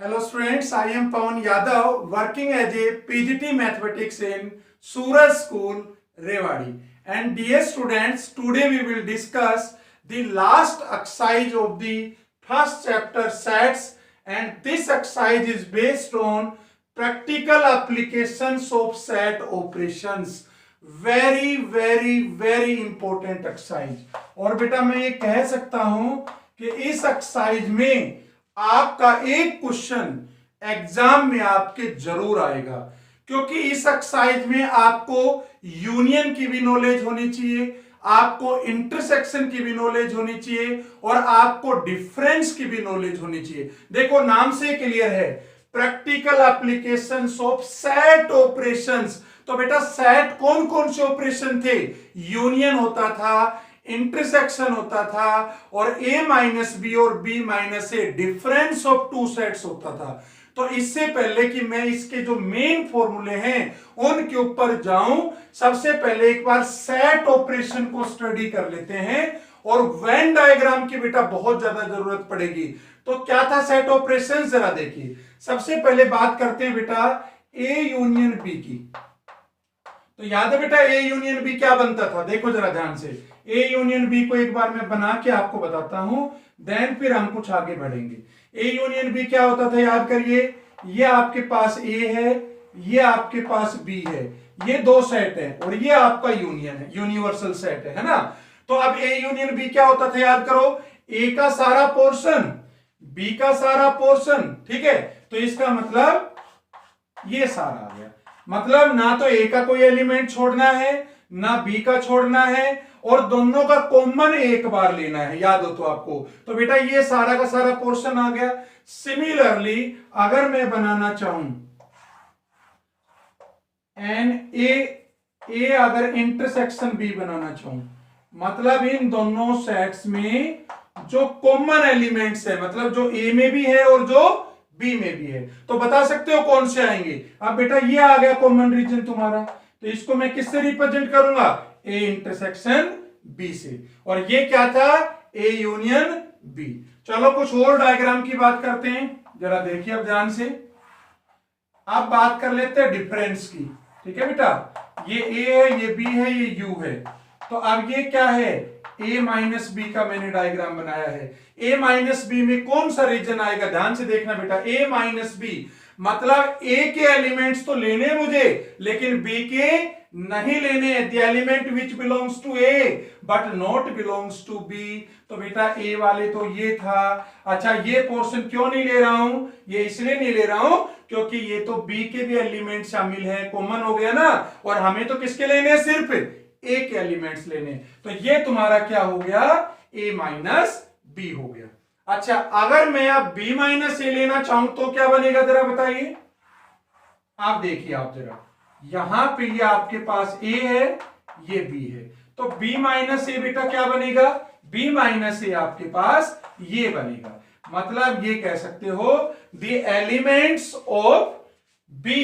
Hello students, I am Pawan Yadav working as a PGT Mathematics in Suraj School, Rewari. And dear students, today we will discuss the last exercise of the first chapter sets, and this exercise is based on practical applications of set operations. very important exercise. और बेटा मैं ये कह सकता हूं कि इस exercise में आपका एक क्वेश्चन एग्जाम में आपके जरूर आएगा, क्योंकि इस एक्सरसाइज में आपको यूनियन की भी नॉलेज होनी चाहिए, आपको इंटरसेक्शन की भी नॉलेज होनी चाहिए और आपको डिफरेंस की भी नॉलेज होनी चाहिए। देखो नाम से क्लियर है, practical applications of set operations. तो बेटा सेट कौन कौन से ऑपरेशन थे? यूनियन होता था, इंटरसेक्शन होता था और a माइनस बी और b minus A, difference of two sets होता था। तो इससे पहले कि मैं इसके जो मेन फॉर्मूले हैं उनके ऊपर जाऊं, सबसे पहले एक बार सेट ऑपरेशन को स्टडी कर लेते हैं और वेन डायग्राम की बेटा बहुत ज्यादा जरूरत पड़ेगी। तो क्या था सेट ऑपरेशन, जरा देखिए। सबसे पहले बात करते हैं बेटा a यूनियन b की। तो याद है बेटा a यूनियन b क्या बनता था? देखो जरा ध्यान से, a यूनियन b को एक बार मैं बना के आपको बताता हूं, देन फिर हम कुछ आगे बढ़ेंगे। a यूनियन b क्या होता था, याद करिए। ये आपके पास a है, ये आपके पास b है, ये दो सेट है और ये आपका यूनियन है, यूनिवर्सल सेट है ना। तो अब a यूनियन b क्या होता था, याद करो। a का सारा पोर्शन, b का सारा पोर्शन, ठीक है। तो इसका मतलब ये सारा आ गया, मतलब ना तो a का कोई एलिमेंट छोड़ना है ना b का छोड़ना है और दोनों का कॉमन एक बार लेना है, याद हो तो आपको। तो बेटा ये सारा का सारा पोर्शन आ गया। सिमिलरली अगर मैं बनाना चाहूं एन ए अगर इंटरसेक्शन b बनाना चाहूं, मतलब इन दोनों सेट्स में जो कॉमन एलिमेंट्स है, मतलब जो a में भी है और जो b में भी है, तो बता सकते हो कौन से आएंगे। अब बेटा ये आ गया कॉमन रीजन तुम्हारा, तो इसको मैं किससे रिप्रेजेंट करूंगा? a इंटरसेक्शन b से। और ये क्या था? a union b। चलो कुछ और डायग्राम की बात करते हैं, जरा देखिए अब ध्यान से। अब बात कर लेते हैं डिफरेंस की, ठीक है बेटा। ये a है, ये b है, ये u है। तो अब ये क्या है? a माइनस बी का मैंने डायग्राम बनाया है। a माइनस बी में कौन सा रीजन आएगा, ध्यान से देखना बेटा। a माइनस बी मतलब a के एलिमेंट्स तो लेने मुझे, लेकिन b के नहीं लेने। The element which belongs to a but not belongs to b। तो बेटा a वाले तो ये था। अच्छा ये पोर्शन क्यों नहीं ले रहा हूं? ये इसलिए नहीं ले रहा हूं क्योंकि ये तो b के भी एलिमेंट शामिल है, कॉमन हो गया ना। और हमें तो किसके लेने हैं? सिर्फ a के एलिमेंट्स लेने। तो ये तुम्हारा क्या हो गया? a माइनस b हो गया। अच्छा अगर मैं अब b माइनस ए लेना चाहूं तो क्या बनेगा, जरा बताइए। आप देखिए, आप जरा यहां पे ये आपके पास a है, ये b है, तो b माइनस ए बेटा क्या बनेगा? b माइनस ए आपके पास ये बनेगा। मतलब ये कह सकते हो the elements of b,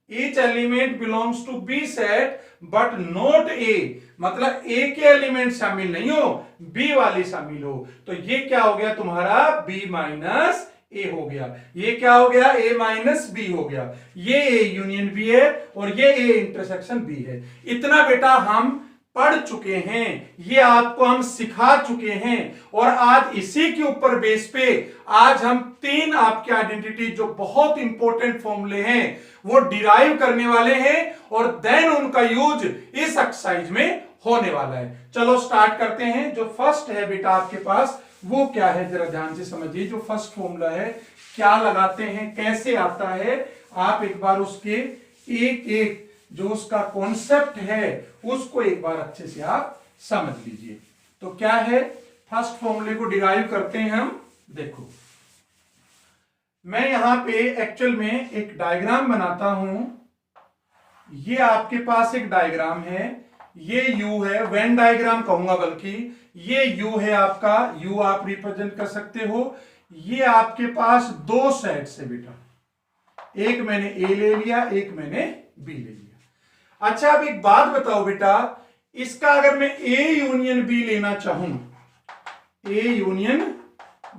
each element belongs to b set but not a, मतलब a के एलिमेंट शामिल नहीं हो, b वाली शामिल हो। तो ये क्या हो गया तुम्हारा? b माइनस ए हो गया। ये क्या हो गया? a माइनस बी हो गया। ये a यूनियन b है और ये a इंटरसेक्शन b है। इतना बेटा हम पढ़ चुके हैं, ये आपको हम सिखा चुके हैं और आज इसी के ऊपर बेस पे आज हम तीन आपके आइडेंटिटी जो बहुत इंपॉर्टेंट फॉर्मूले हैं वो डिराइव करने वाले हैं और देन उनका यूज इस एक्सरसाइज में होने वाला है। चलो स्टार्ट करते हैं। जो फर्स्ट है बेटा आपके पास वो क्या है, जरा ध्यान से समझिए। जो फर्स्ट फॉर्मूला है क्या लगाते हैं, कैसे आता है, आप एक बार उसके एक एक जो उसका कॉन्सेप्ट है उसको एक बार अच्छे से आप समझ लीजिए। तो क्या है, फर्स्ट फॉर्मूले को डिराइव करते हैं हम। देखो मैं यहां पे एक्चुअल में एक डायग्राम बनाता हूं। ये आपके पास एक डायग्राम है, ये u है, वेन डायग्राम कहूंगा, बल्कि ये u है आपका, u आप रिप्रेजेंट कर सकते हो। ये आपके पास दो सेट्स है बेटा, एक मैंने a ले लिया, एक मैंने b ले लिया। अच्छा अब एक बात बताओ बेटा, इसका अगर मैं a यूनियन b लेना चाहूं, a यूनियन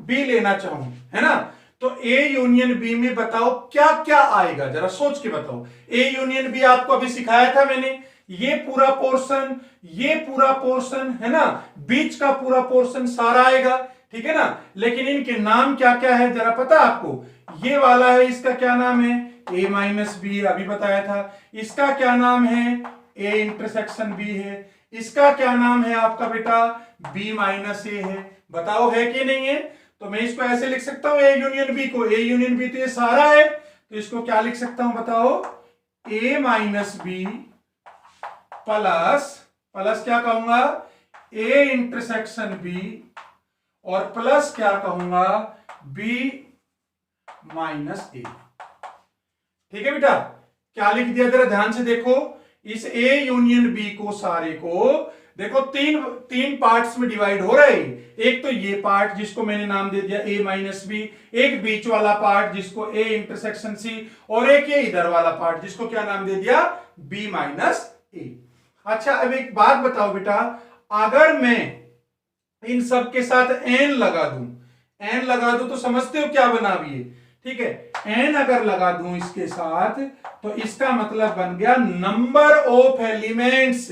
b लेना चाहूं, है ना, तो ए यूनियन बी में बताओ क्या क्या आएगा, जरा सोच के बताओ। ए यूनियन बी आपको अभी सिखाया था मैंने, ये पूरा पोर्शन, ये पूरा पोर्शन है ना, बीच का पूरा पोर्शन सारा आएगा, ठीक है ना। लेकिन इनके नाम क्या क्या है जरा पता है आपको? ये वाला है, इसका क्या नाम है? ए माइनस बी, अभी बताया था। इसका क्या नाम है? ए इंटरसेक्शन बी है। इसका क्या नाम है आपका बेटा? बी माइनस ए है। बताओ है कि नहीं है? तो मैं इसको ऐसे लिख सकता हूं ए यूनियन बी को, ए यूनियन बी तो ये सारा है, तो इसको क्या लिख सकता हूं बताओ? ए माइनस बी प्लस, प्लस क्या कहूंगा? ए इंटरसेक्शन बी, और प्लस क्या कहूंगा? बी माइनस ए। ठीक है बेटा, क्या लिख दिया जरा ध्यान से देखो। इस ए यूनियन बी को सारे को देखो तीन पार्ट्स में डिवाइड हो रहे हैं। एक तो ये पार्ट जिसको मैंने नाम दे दिया ए माइनस बी, एक बीच वाला पार्ट जिसको ए इंटरसेक्शन सी, और एक ये इधर वाला पार्ट जिसको क्या नाम दे दिया? बी माइनस ए। अच्छा अब एक बात बताओ बेटा, अगर मैं इन सब के साथ एन लगा दूं, एन लगा दूं तो समझते हो क्या बना भी है? ठीक है, एन अगर लगा दूं इसके साथ तो इसका मतलब बन गया नंबर ऑफ एलिमेंट्स।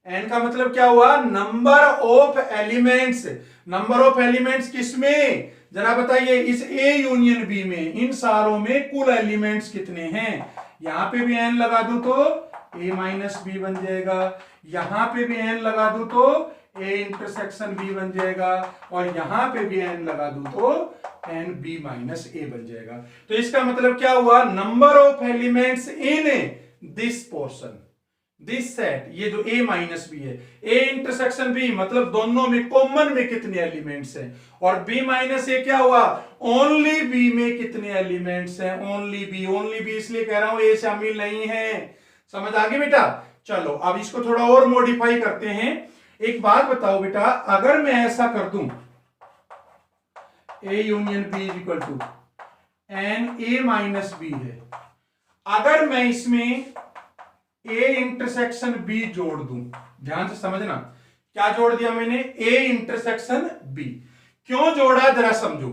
एन का मतलब क्या हुआ? Number of elements. Number of elements किसमें जरा बताइए? इस ए यूनियन बी में, इन सारों में कुल एलिमेंट्स कितने हैं? यहां पे भी एन लगा दूं तो ए माइनस बी बन जाएगा, यहां पे भी एन लगा दूं तो ए इंटरसेक्शन बी बन जाएगा, और यहां पे भी एन लगा दूं तो एन बी माइनस ए बन जाएगा। तो इसका मतलब क्या हुआ? Number of elements in this portion, this set, ये जो ए माइनस बी है, ए इंटरसेक्शन बी मतलब दोनों में कॉमन में कितने एलिमेंट्स हैं, और बी माइनस ए क्या हुआ? ओनली बी में कितने एलिमेंट्स हैं? ओनली बी, ओनली बी इसलिए कह रहा हूं ए शामिल नहीं है। समझ आ गई बेटा? चलो अब इसको थोड़ा और मॉडिफाई करते हैं। एक बात बताओ बेटा, अगर मैं ऐसा कर दूं A union B is equal to n A minus B है, अगर मैं इसमें ए इंटरसेक्शन बी जोड़ दूं, ध्यान से समझना क्या जोड़ दिया मैंने? A intersection B. क्यों जोड़ा जरा समझो।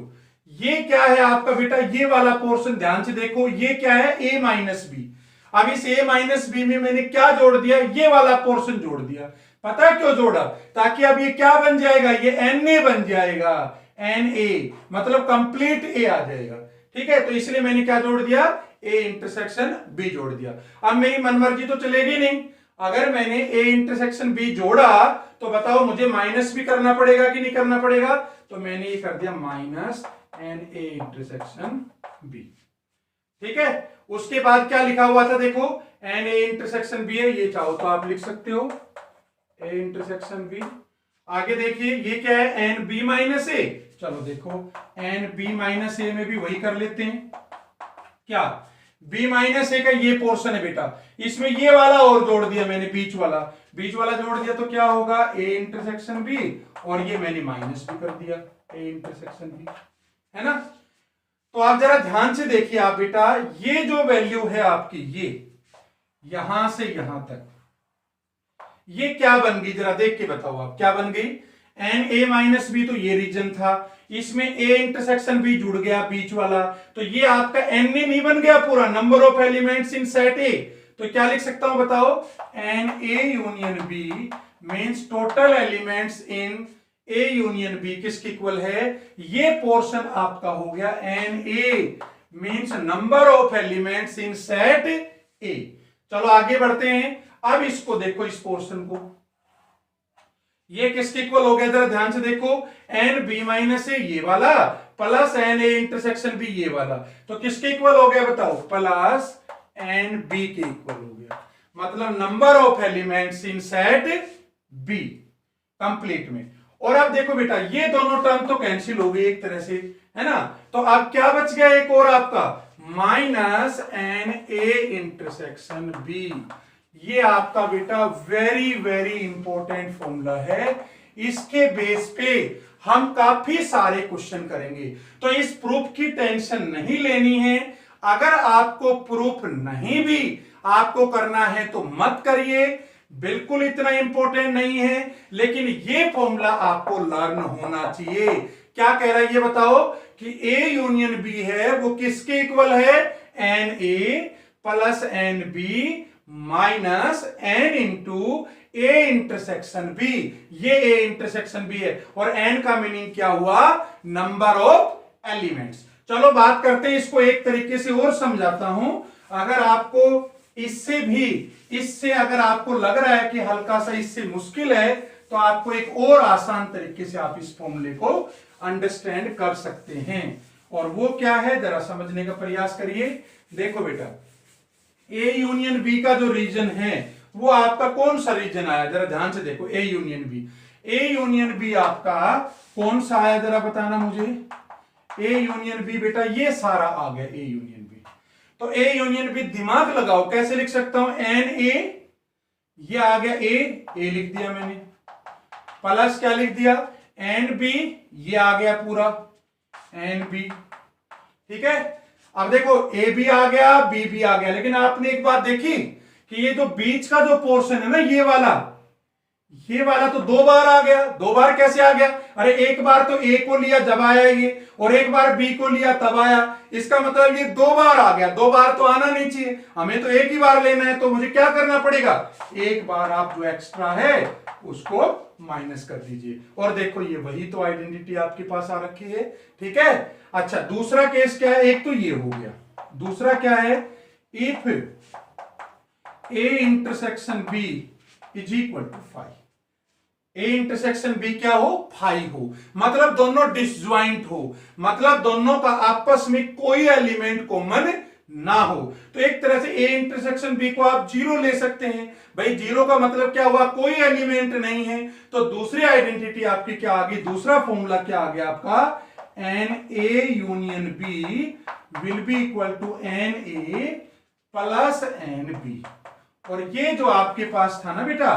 ये क्या है आपका बेटा? ये वाला पोर्शन ध्यान से देखो, ये क्या है? ए माइनस बी। अब इस ए माइनस बी में मैंने क्या जोड़ दिया? ये वाला पोर्शन जोड़ दिया। पता है क्यों जोड़ा? ताकि अब ये क्या बन जाएगा? ये एन ए बन जाएगा, एन ए मतलब कंप्लीट ए आ जाएगा। ठीक है, तो इसलिए मैंने क्या जोड़ दिया? ए इंटरसेक्शन बी जोड़ दिया। अब मेरी मनमर्जी तो चलेगी नहीं। अगर मैंने ए इंटरसेक्शन बी जोड़ा तो बताओ मुझे माइनस भी करना पड़ेगा कि नहीं करना पड़ेगा? तो मैंने ये कर दिया minus n A intersection B. ठीक है, उसके बाद क्या लिखा हुआ था देखो? एन ए इंटरसेक्शन बी है, ये चाहो तो आप लिख सकते हो ए इंटरसेक्शन बी। आगे देखिए ये क्या है? एन बी माइनस ए। चलो देखो एन बी माइनस ए में भी वही कर लेते हैं। क्या? बी माइनस ए का ये पोर्शन है बेटा, इसमें ये वाला और जोड़ दिया मैंने, बीच वाला, बीच वाला जोड़ दिया तो क्या होगा? ए इंटरसेक्शन बी, और ये मैंने माइनस भी कर दिया ए इंटरसेक्शन बी, है ना। तो आप जरा ध्यान से देखिए आप बेटा, ये जो वैल्यू है आपकी, ये यहां से यहां तक, ये क्या बन गई जरा देख के बताओ आप, क्या बन गई? एन ए माइनस बी, तो ये रीजन था, इसमें ए इंटरसेक्शन बी जुड़ गया बीच वाला, तो ये आपका एन ए नहीं बन गया पूरा, number of elements in set A. तो क्या लिख सकता हूं बताओ? N A union B means total elements in A union B किसके इक्वल है? ये पोर्शन आपका हो गया n A means number of elements in set A. चलो आगे बढ़ते हैं। अब इसको देखो, इस पोर्शन को, ये किसके इक्वल हो गया जरा ध्यान से देखो? एन बी माइनस ए ये वाला plus n A intersection B ये वाला, तो किसके इक्वल हो गया बताओ? प्लस एन बी के इक्वल हो गया, मतलब number of elements in set B complete में। और अब देखो बेटा, ये दोनों टर्म तो कैंसिल हो गई एक तरह से, है ना। तो अब क्या बच गया एक और आपका? Minus n A intersection B. ये आपका बेटा वेरी वेरी इंपॉर्टेंट फॉर्मूला है, इसके बेस पे हम काफी सारे क्वेश्चन करेंगे। तो इस प्रूफ की टेंशन नहीं लेनी है। अगर आपको प्रूफ नहीं भी आपको करना है तो मत करिए, बिल्कुल इतना इंपॉर्टेंट नहीं है, लेकिन ये फॉर्मूला आपको लर्न होना चाहिए। क्या कह रहा है ये बताओ कि ए यूनियन बी है वो किसके इक्वल है, n A plus n B minus n into A intersection B. ये ए इंटरसेक्शन बी है और एन का मीनिंग क्या हुआ, नंबर ऑफ एलिमेंट्स। चलो बात करते हैं, इसको एक तरीके से और समझाता हूं। अगर आपको इससे अगर आपको लग रहा है कि हल्का सा इससे मुश्किल है, तो आपको एक और आसान तरीके से आप इस फॉर्मूले को अंडरस्टैंड कर सकते हैं। और वो क्या है, जरा समझने का प्रयास करिए। देखो बेटा, ए यूनियन बी का जो रीजन है वो आपका कौन सा रीजन आया, जरा ध्यान से देखो। A union B, A union B आपका कौन सा आया, जरा बताना मुझे। ए यूनियन बी बेटा ये सारा आ गया ए यूनियन बी। तो ए यूनियन बी दिमाग लगाओ, कैसे लिख सकता हूं, एन ए, ये आ गया ए लिख दिया मैंने, प्लस क्या लिख दिया, एन बी, ये आ गया पूरा एन बी। ठीक है, अब देखो ए भी आ गया, बी भी आ गया, लेकिन आपने एक बात देखी कि ये जो बीच का जो पोर्शन है ना, ये वाला तो दो बार आ गया। दो बार कैसे आ गया, अरे एक बार तो ए को लिया जब आया ये, और एक बार बी को लिया तब आया। इसका मतलब ये दो बार आ गया। दो बार तो आना नहीं चाहिए, हमें तो एक ही बार लेना है। तो मुझे क्या करना पड़ेगा, एक बार आप जो एक्स्ट्रा है उसको माइनस कर दीजिए। और देखो ये वही तो आइडेंटिटी आपके पास आ रखी है। ठीक है, अच्छा दूसरा केस क्या है, एक तो ये हो गया, दूसरा क्या है, if A intersection B is equal to five, A intersection B क्या हो, फाइव हो, मतलब दोनों डिसज्वाइंट हो, मतलब दोनों का आपस में कोई एलिमेंट कॉमन ना हो। तो एक तरह से ए इंटरसेक्शन बी को आप जीरो ले सकते हैं। भाई जीरो का मतलब क्या हुआ, कोई एलिमेंट नहीं है। तो दूसरी आइडेंटिटी आपकी क्या आ गई, दूसरा फॉर्मूला क्या आ गया आपका, n A union B will be equal to n A plus n B. और ये जो आपके पास था ना बेटा,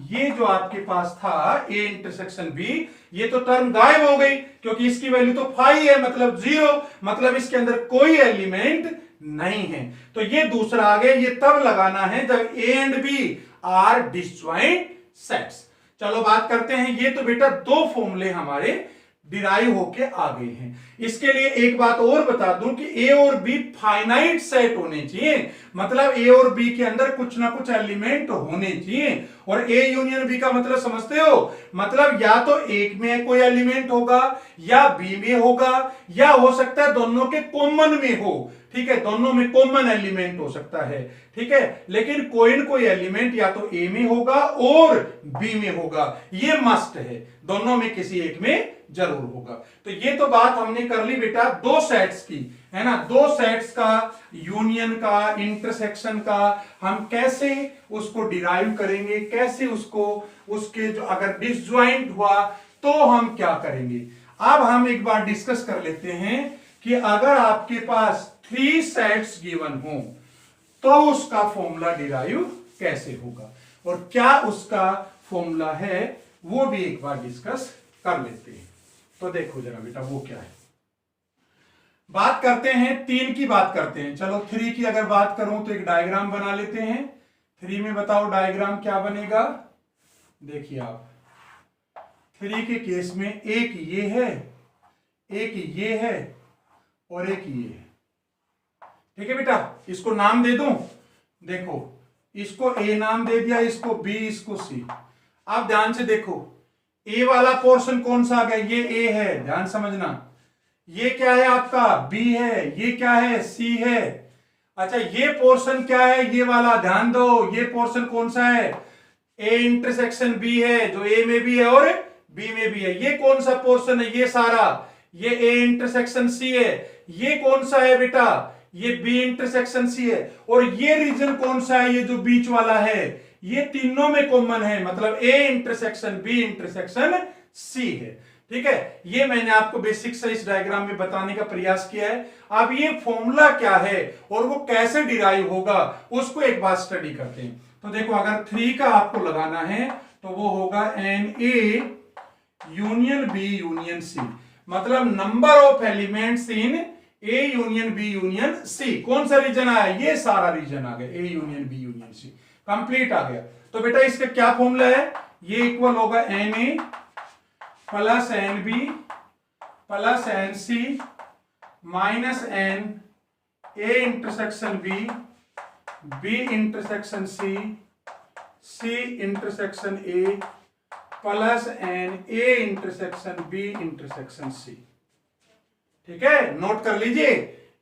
ये जो आपके पास था ए इंटरसेक्शन बी, ये तो टर्म गायब हो गई, क्योंकि इसकी वैल्यू तो 5 है, मतलब जीरो, मतलब इसके अंदर कोई एलिमेंट नहीं है। तो ये दूसरा आ गया, ये तब लगाना है जब A and B are disjoint sets. चलो बात करते हैं, ये तो बेटा दो फॉर्मूले हमारे डिराइव होके आ गए हैं। इसके लिए एक बात और बता दूं कि ए और बी फाइनाइट सेट होने चाहिए, मतलब ए और बी के अंदर कुछ ना कुछ एलिमेंट होने चाहिए। और ए यूनियन बी का मतलब समझते हो, मतलब या तो एक में कोई एलिमेंट होगा, या बी में होगा, या हो सकता है दोनों के कॉमन में हो। ठीक है, दोनों में कॉमन एलिमेंट हो सकता है। ठीक है, लेकिन कोई न कोई एलिमेंट या तो ए में होगा और बी में होगा, ये मस्ट है, दोनों में किसी एक में जरूर होगा। तो ये तो बात हमने कर ली बेटा दो सेट्स की, है ना, दो सेट्स का, यूनियन का, इंटरसेक्शन का, हम कैसे उसको डिराइव करेंगे, कैसे उसको, उसके जो अगर डिसजॉइंट हुआ तो हम क्या करेंगे। अब हम एक बार डिस्कस कर लेते हैं कि अगर आपके पास 3 सेट्स गिवन हो तो उसका फॉर्मूला डिराइव कैसे होगा, और क्या उसका फॉर्मूला है वो भी एक बार डिस्कस कर लेते हैं। तो देखो जरा बेटा वो क्या है, बात करते हैं 3 की बात करते हैं। चलो 3 की अगर बात करूं तो एक डायग्राम बना लेते हैं। 3 में बताओ डायग्राम क्या बनेगा। देखिए आप 3 के केस में एक ये है, एक ये है और एक ये है। ठीक है बेटा, इसको नाम दे दूं, देखो इसको ए नाम दे दिया, इसको बी, इसको सी। आप ध्यान से देखो, ए वाला पोर्शन कौन सा आ गया, ये ए है, ध्यान समझना। ये क्या है आपका, बी है, ये क्या है, सी है। अच्छा ये पोर्शन क्या है, ये वाला, ध्यान दो, ये पोर्शन कौन सा है, ए इंटरसेक्शन बी है, जो ए में भी है और बी में भी है। ये कौन सा पोर्शन है, ये सारा, ये ए इंटरसेक्शन सी है। ये कौन सा है बेटा, ये बी इंटरसेक्शन सी है। और ये रीजन कौन सा है, ये जो बीच वाला है, ये तीनों में कॉमन है, मतलब A intersection B intersection C है। ठीक है, ये मैंने आपको बेसिक से इस डायग्राम में बताने का प्रयास किया है। अब ये फॉर्मूला क्या है और वो कैसे डिराइव होगा उसको एक बार स्टडी करते हैं। तो देखो अगर 3 का आपको लगाना है तो वो होगा n A union B union C, मतलब number of elements in A union B union C. कौन सा रीजन आया, ये सारा रीजन आ गया, A union B union C complete आ गया। तो बेटा इसका क्या फॉर्मूला है, ये इक्वल होगा n A plus n B plus n C minus n A intersection B, B intersection C, C intersection A plus n A intersection B intersection C. ठीक है, नोट कर लीजिए।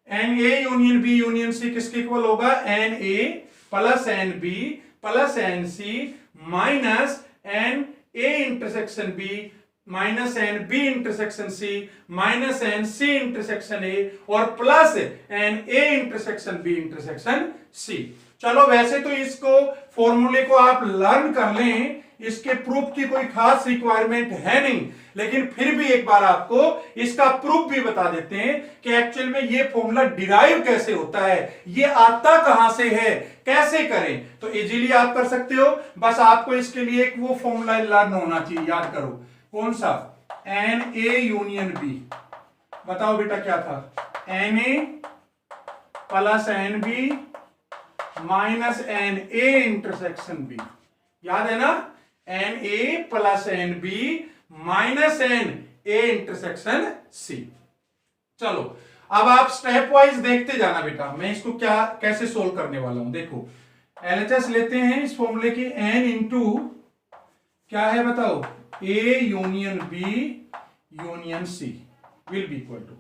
N A union B union C किसके equal होगा? N A plus n B plus n C minus n A intersection B minus n B intersection C minus n C intersection A और plus n A intersection B intersection C. चलो वैसे तो इसको फॉर्मूले को आप learn कर लें, इसके प्रूफ की कोई खास रिक्वायरमेंट है नहीं, लेकिन फिर भी एक बार आपको इसका प्रूफ भी बता देते हैं कि एक्चुअल में ये फॉर्मूला डिराइव कैसे होता है, ये आता कहां से है, कैसे करें। तो इजीली आप कर सकते हो, बस आपको इसके लिए एक वो फॉर्मूला लर्न होना चाहिए। याद करो कौन सा? N A union B. बताओ बेटा क्या था? N A plus n B minus n A intersection B. याद है ना? N A plus n B minus n A intersection C. चलो अब आप स्टेप वाइज देखते जाना बेटा, मैं इसको क्या कैसे सोल्व करने वाला हूं। देखो एलएचएस लेते हैं इस फॉर्मूले की, एन इंटू क्या है बताओ? A union B union C will be equal to.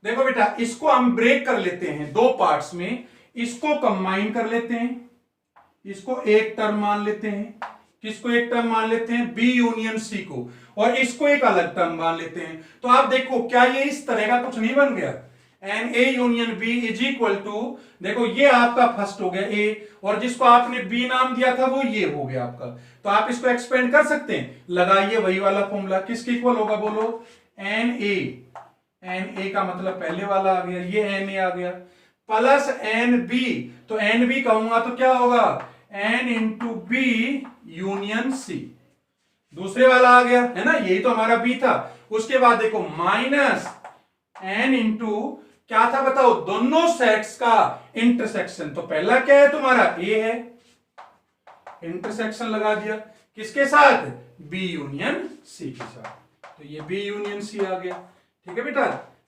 देखो बेटा इसको हम ब्रेक कर लेते हैं दो पार्ट्स में, इसको कंबाइन कर लेते हैं, इसको एक टर्म मान लेते हैं। किसको एक टर्म मान लेते हैं? बी यूनियन सी को, और इसको एक अलग टर्म मान लेते हैं। तो आप देखो क्या ये इस तरह का कुछ नहीं बन गया? N A union B is equal to, देखो ये आपका फर्स्ट हो गया ए, और जिसको आपने बी नाम दिया था वो ये हो गया आपका। तो आप इसको एक्सपेंड कर सकते हैं, लगाइए वही वाला फॉर्मूला। किसके इक्वल होगा बोलो? एन ए, एन ए का मतलब पहले वाला आ गया, ये एन ए आ गया, प्लस एन बी, तो एन बी कहूंगा तो क्या होगा? N into B union C, दूसरे वाला आ गया है ना, यही तो हमारा बी था। उसके बाद देखो माइनस एन इंटू क्या था बताओ? दोनों सेट्स का इंटरसेक्शन। तो पहला क्या है तुम्हारा? ए है, इंटरसेक्शन लगा दिया किसके साथ? बी यूनियन सी के साथ। तो ये बी यूनियन सी आ गया। ठीक है बेटा,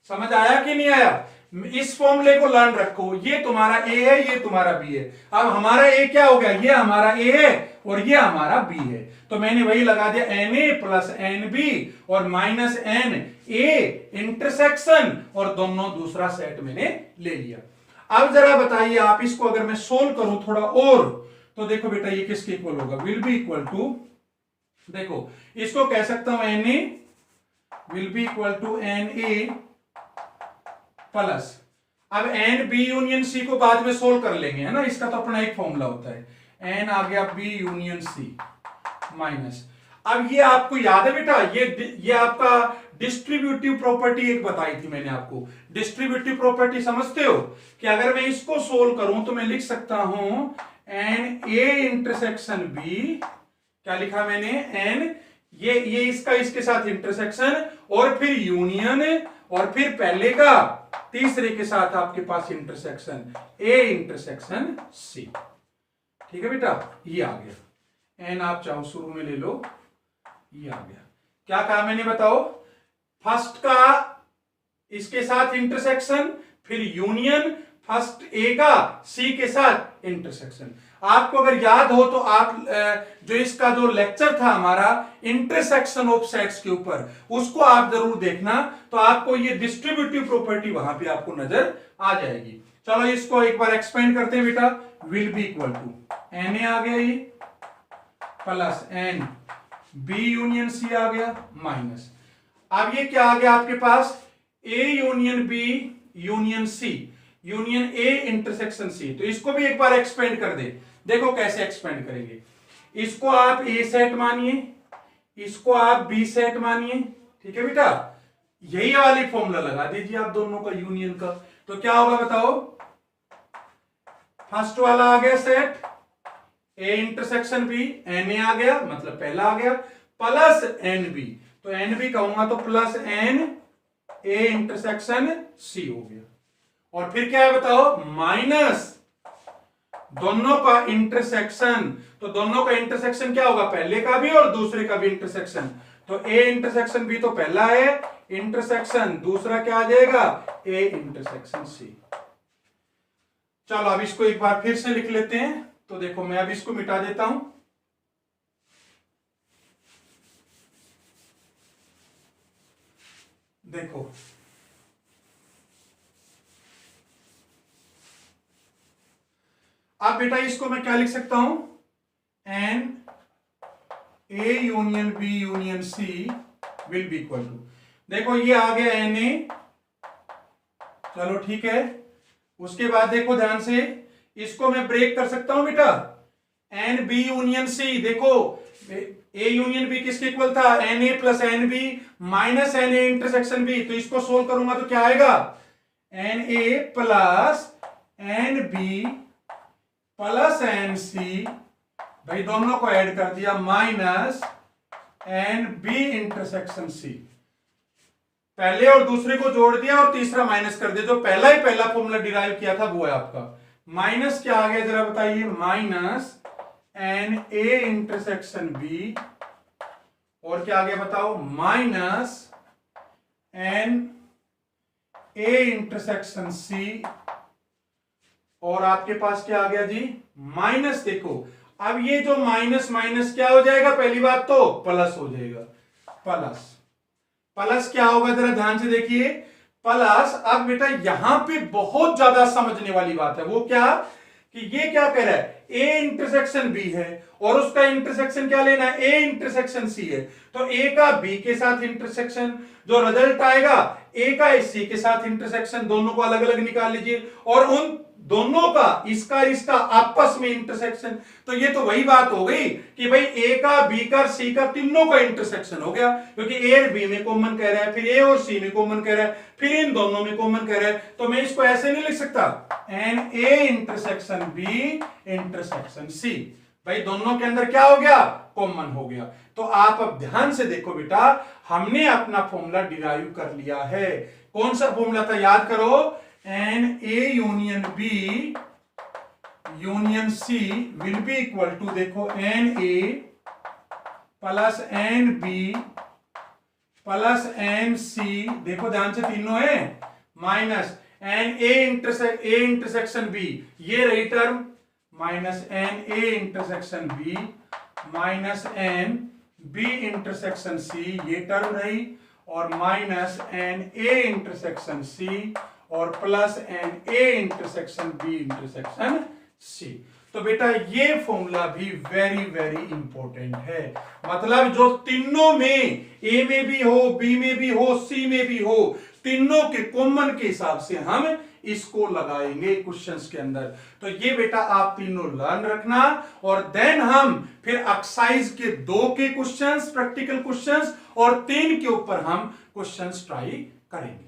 समझ आया कि नहीं आया? इस फॉर्मूले को लर्न रखो, ये तुम्हारा ए है, ये तुम्हारा बी है। अब हमारा ए क्या हो गया? ये हमारा ए है और ये हमारा बी है, तो मैंने वही लगा दिया n A plus n B और माइनस एन ए इंटरसेक्शन, और दोनों दूसरा सेट मैंने ले लिया। अब जरा बताइए आप इसको अगर मैं सोल्व करूं थोड़ा और, तो देखो बेटा ये किसके इक्वल होगा? विल बी इक्वल टू, देखो इसको कह सकता हूं n A will be equal to n A plus, अब एन बी यूनियन सी को बाद में सोल्व कर लेंगे है ना, इसका तो अपना एक फॉर्मूला होता है। एन आ गया बी यूनियन सी माइनस, अब ये आपको याद है बेटा, ये आपका डिस्ट्रीब्यूटिव प्रॉपर्टी एक बताई थी मैंने आपको। डिस्ट्रीब्यूटिव प्रॉपर्टी समझते हो कि अगर मैं इसको सोल्व करूं तो मैं लिख सकता हूं एन ए इंटरसेक्शन बी, क्या लिखा मैंने? एन ये इसका इसके साथ इंटरसेक्शन, और फिर यूनियन, और फिर पहले का तीसरे के साथ आपके पास इंटरसेक्शन ए इंटरसेक्शन सी। ठीक है बेटा, ये आ गया। एन आप चाहो शुरू में ले लो, ये आ गया। क्या कहा मैंने बताओ? फर्स्ट का इसके साथ इंटरसेक्शन, फिर यूनियन, फर्स्ट ए का सी के साथ इंटरसेक्शन। आपको अगर याद हो तो आप जो इसका जो लेक्चर था हमारा इंटरसेक्शन ऑफ सेट्स के ऊपर, उसको आप जरूर देखना, तो आपको ये डिस्ट्रीब्यूटिव प्रॉपर्टी वहां पे आपको नजर आ जाएगी। चलो इसको एक बार एक्सपेंड करते हैं बेटा। Will be equal to n A आ गया ये, plus n B union C आ गया माइनस, अब ये क्या आ गया आपके पास? A union B union C union A intersection C. तो इसको भी एक बार एक्सपेंड कर दे, देखो कैसे एक्सपेंड करेंगे। इसको आप ए सेट मानिए, इसको आप बी सेट मानिए, ठीक है बेटा, यही वाली फॉर्मूला लगा दीजिए आप दोनों का यूनियन का। तो क्या होगा बताओ? फर्स्ट वाला आ गया set A intersection B, n A आ गया मतलब पहला आ गया, प्लस एन बी, तो एन बी कहूंगा तो plus n A intersection C हो गया, और फिर क्या है बताओ? माइनस दोनों का इंटरसेक्शन, तो दोनों का इंटरसेक्शन क्या होगा? पहले का भी और दूसरे का भी इंटरसेक्शन, तो ए इंटरसेक्शन बी तो पहला है, इंटरसेक्शन, दूसरा क्या आ जाएगा ए इंटरसेक्शन सी। चलो अब इसको एक बार फिर से लिख लेते हैं। तो देखो मैं अब इसको मिटा देता हूं। देखो अब बेटा इसको मैं क्या लिख सकता हूं, n A union B union C will be equal to, देखो ये आ गया एन ए, चलो ठीक है। उसके बाद देखो ध्यान से, इसको मैं ब्रेक कर सकता हूं बेटा, एन बी यूनियन सी, देखो ए यूनियन बी किसके इक्वल था, n A plus n B minus n A intersection B. तो इसको सोल्व करूंगा तो क्या आएगा, n A plus n B plus n C, भाई दोनों को ऐड कर दिया, minus n B intersection C. पहले और दूसरे को जोड़ दिया और तीसरा माइनस कर दिया। जो पहला फॉर्मूला डिराइव किया था वो है आपका। माइनस क्या आ गया जरा बताइए, minus n A intersection B, और क्या आ गया बताओ, minus n A intersection C, और आपके पास क्या आ गया जी, माइनस। देखो अब ये जो माइनस माइनस क्या हो जाएगा, पहली बात तो प्लस हो जाएगा, प्लस प्लस क्या होगा जरा ध्यान से देखिए, प्लस। अब बेटा यहां पे बहुत ज्यादा समझने वाली बात है, वो क्या कि ये क्या कह रहा है, ए इंटरसेक्शन बी है और उसका इंटरसेक्शन क्या लेना है, ए इंटरसेक्शन सी है। तो ए का बी के साथ इंटरसेक्शन, जो रिजल्ट आएगा ए का सी के साथ इंटरसेक्शन, दोनों को अलग अलग निकाल लीजिए, और उन दोनों का इसका आपस में इंटरसेक्शन। तो ये तो वही बात हो गई कि भाई ए का बी का सी का तीनों का इंटरसेक्शन हो गया, क्योंकि ए और बी में कॉमन कह रहा है, फिर ए और सी में कॉमन कह रहा है, फिर इन दोनों में कॉमन कह रहा है। तो मैं इसको ऐसे नहीं लिख सकता, n A intersection B intersection C, भाई दोनों के अंदर क्या हो गया, कॉमन हो गया। तो आप अब ध्यान से देखो बेटा, हमने अपना फॉर्मूला डिराइव कर लिया है। कौन सा फॉर्मूला था, याद करो, n A union B union C will be equal to, देखो n A plus n B plus n C, देखो ध्यान से तीनों है, minus n A intersection B, ये रही term, minus n A intersection B minus n B intersection C, ये term रही, और minus n A intersection C और plus n A intersection B intersection C. तो बेटा ये फॉर्मूला भी वेरी वेरी इंपॉर्टेंट है, मतलब जो तीनों में, ए में भी हो, बी में भी हो, सी में भी हो, तीनों के कॉमन के हिसाब से हम इसको लगाएंगे क्वेश्चंस के अंदर। तो ये बेटा आप तीनों लर्न रखना, और देन हम फिर एक्सरसाइज के 2 के क्वेश्चंस, प्रैक्टिकल क्वेश्चंस, और 3 के ऊपर हम क्वेश्चंस ट्राई करेंगे।